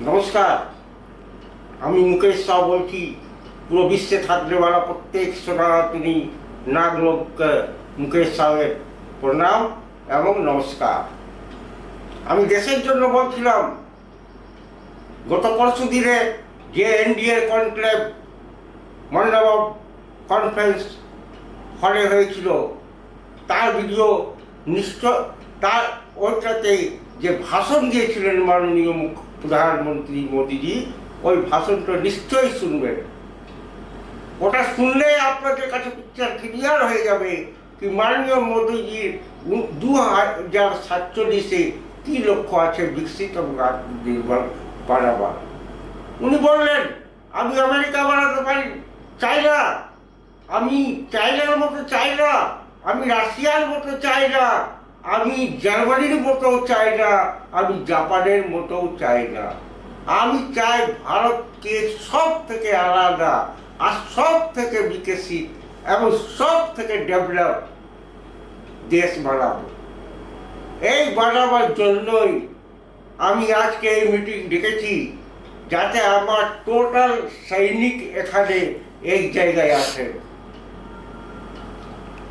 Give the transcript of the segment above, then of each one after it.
नमस्कार। আমি মুকেশ শাহ বলছি। পুরো বিশ্বে থাকলে वाला প্রত্যেক সনাতনী নাগলোককে মুকেশ শাহের প্রণাম এবং নমস্কার। আমি দেশের জন্য বলছিলাম, গত পরশু দিনে যে এনডিএ কনক্লেভ মন্ডপম কনফারেন্স হলে হয়েছিল, তার ভিডিও নিশ্চয়, তার ওইটাতে যে ভাষণ দিয়েছিলেন মাননীয় প্রধানমন্ত্রী মোদীজি, ওই ভাষণটা নিশ্চয়ই শুনবেন। ওটা শুনলে আপনাদের কাছে পিকচার ক্লিয়ার হয়ে যাবে কি মাননীয় মোদীজির 2047-এ কী লক্ষ্য আছে বিকশিত এবং আত্মনির্ভর বানাবার। উনি বললেন, আমি আমেরিকা বানাতে পারি, চাই না, আমি চাইনার মতো চাই না, আমি রাশিয়ার মতো চাই না, আমি জার্মানির মতো চাই না, আমি জাপানের মতো চাই না। আমি চাই ভারতকে সব থেকে আলাদা আর সব থেকে বিকশিত এবং সব থেকে ডেভেলপ দেশ বানাবো। এই বানাবার জন্যই আমি আজকে এই মিটিং ডেকেছি, যাতে আমার টোটাল সৈনিক এখানে এক জায়গায় আসেন।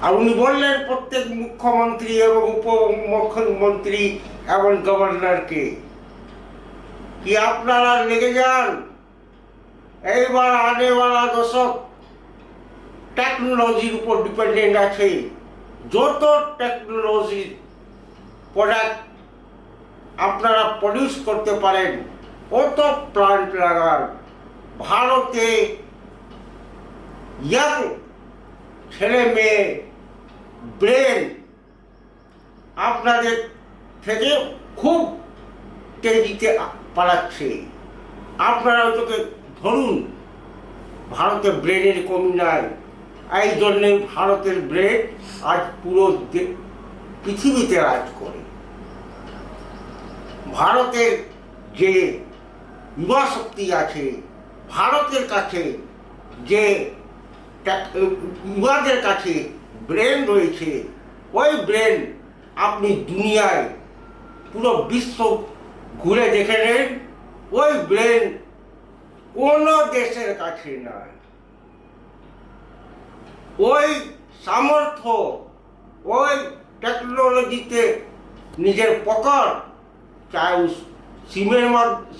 আর উনি বললেন প্রত্যেক মুখ্যমন্ত্রী এবং উপমুখ্যমন্ত্রী এবং গভর্নরকে কি আপনারা লেগে যান। এইবার আনেওয়ালা দশক টেকনোলজির উপর ডিপেন্ডেন্ট আছে। যত টেকনোলজির প্রোডাক্ট আপনারা প্রডিউস করতে পারেন, কত প্লান্ট লাগান। ভারতে ইয়াং ছেলে মেয়ে ব্রেন আপনাদের থেকে খুব তেজিতে পালাচ্ছে। আপনারা ওটাকে ধরুন, ভারতে ব্রেনের কমি নাই। এই জন্যে ভারতের ব্রেন আজ পুরো পৃথিবীতে রাজ করে। ভারতের যে যুবা শক্তি আছে, ভারতের কাছে যে যুবাদের কাছে ব্রেন রয়েছে, ওই ব্রেন আপনি দুনিয়ায় পুরো বিশ্ব ঘুরে দেখে নেন, ওই ব্রেন কোনো দেশের কাছে নয়। ওই সামর্থ্য, ওই টেকনোলজিতে নিজের পকড়, চাहे उस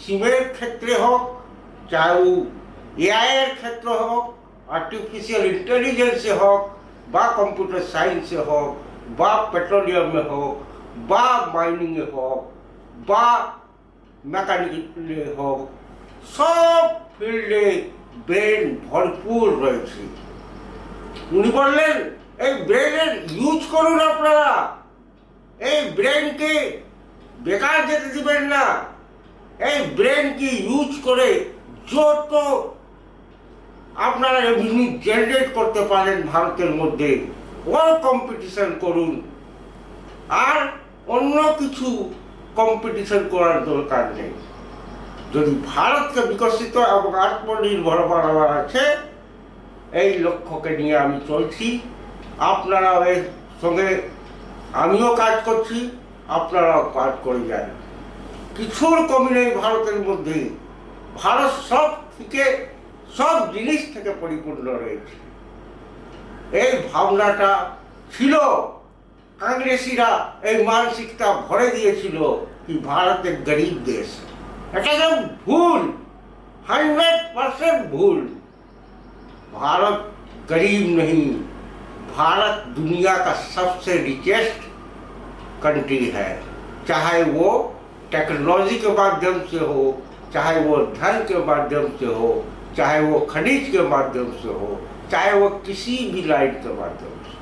সিমের ক্ষেত্রে হোক, চাहे এআইয়ের ক্ষেত্রে হোক, আর্টিফিশিয়াল ইন্টেলিজেন্সে হোক, বা কম্পিউটার সায়েন্সে হোক, বা পেট্রোলিয়ামে হোক, বা মাইনিংয়ে হোক, বা মেকানিক্যালে হোক, সব ফিল্ডে ব্রেন ভরপুর রয়েছে। উনি বললেন, এই ব্রেনের ইউজ করুন আপনারা। এই ব্রেনকে বেকার যেতে দিবেন না। এই ব্রেনকে ইউজ করে যত আপনারা রেভিনিউ জেনারেট করতে পারেন ভারতের মধ্যে, ওই কম্পিটিশন করুন। আর অন্য কিছু কম্পিটিশন করার দরকার নেই। যদি ভারতকে বিকশিত এবং আত্মনির্ভর বানাবার আছে, এই লক্ষ্যকে নিয়ে আমি চলছি। আপনারা এর সঙ্গে আমিও কাজ করছি, আপনারাও কাজ করে যান। কিছুর কমি নেই ভারতের মধ্যে। ভারত সব থেকে, সব জিনিস থেকে পরিপূর্ণ রয়েছে। এই ভাবনাটা ছিল, কংগ্রেসীরা এই মানসিকতা ভরে দিয়েছিল কি ভারতের গরিব দেশ। এটা তো ভুল, 100% ভুল। भारत गरीब नहीं, भारत दुनिया का सबसे रिचेस्ट कंट्री है। चाहे वो टेक्नोलॉजी के माध्यम से हो, चाहे वो धन के माध्यम से हो, चाहे वो खनिज के माध्यम से हो, चाहे वो किसी भी लाइन के माध्यम से।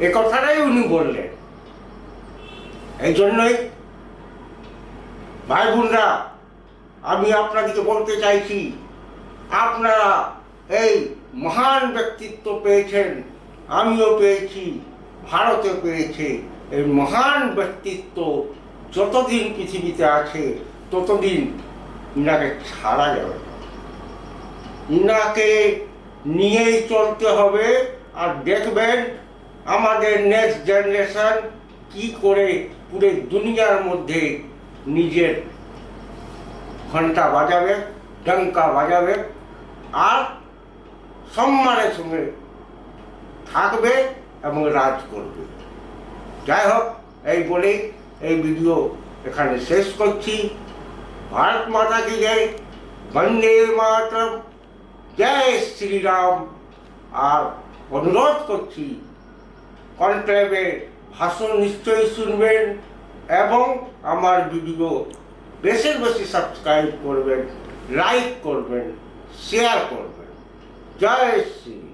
एक কথাটাই উনি বললেন। এই জন্যই ভাই বোনরা, আমি আপনাদেরকে বলতে চাইছি, আপনারা এই মহান ব্যক্তিত্ব পেয়েছেন, আমিও পেয়েছি, ভারতে পেয়েছে। এই মহান ব্যক্তিত্ব যতদিন পৃথিবীতে আছে ততদিন ইনাকে ছাড়া যাবে না। ইনাকে নিয়েই চলতে হবে। আর দেখবেন আমাদের নেক্সট জেনারেশন কি করে পুরো দুনিয়ার মধ্যে নিজের ঘন্টা বাজাবে, ডঙ্কা বাজাবে আর সম্মানের সঙ্গে থাকবে এবং রাজ করবে। যাই হোক, এই বলেই এই ভিডিও এখানে শেষ করছি। ভারত মাতা কি জয়, বন্দে মাতরম, জয় শ্রীরাম। আর অনুরোধ করছি, কনক্লেভে ভাষণ নিশ্চয়ই শুনবেন এবং আমার ভিডিও বেশি বেশি সাবস্ক্রাইব করবেন, লাইক করবেন, শেয়ার করবেন। জয় শ্রী।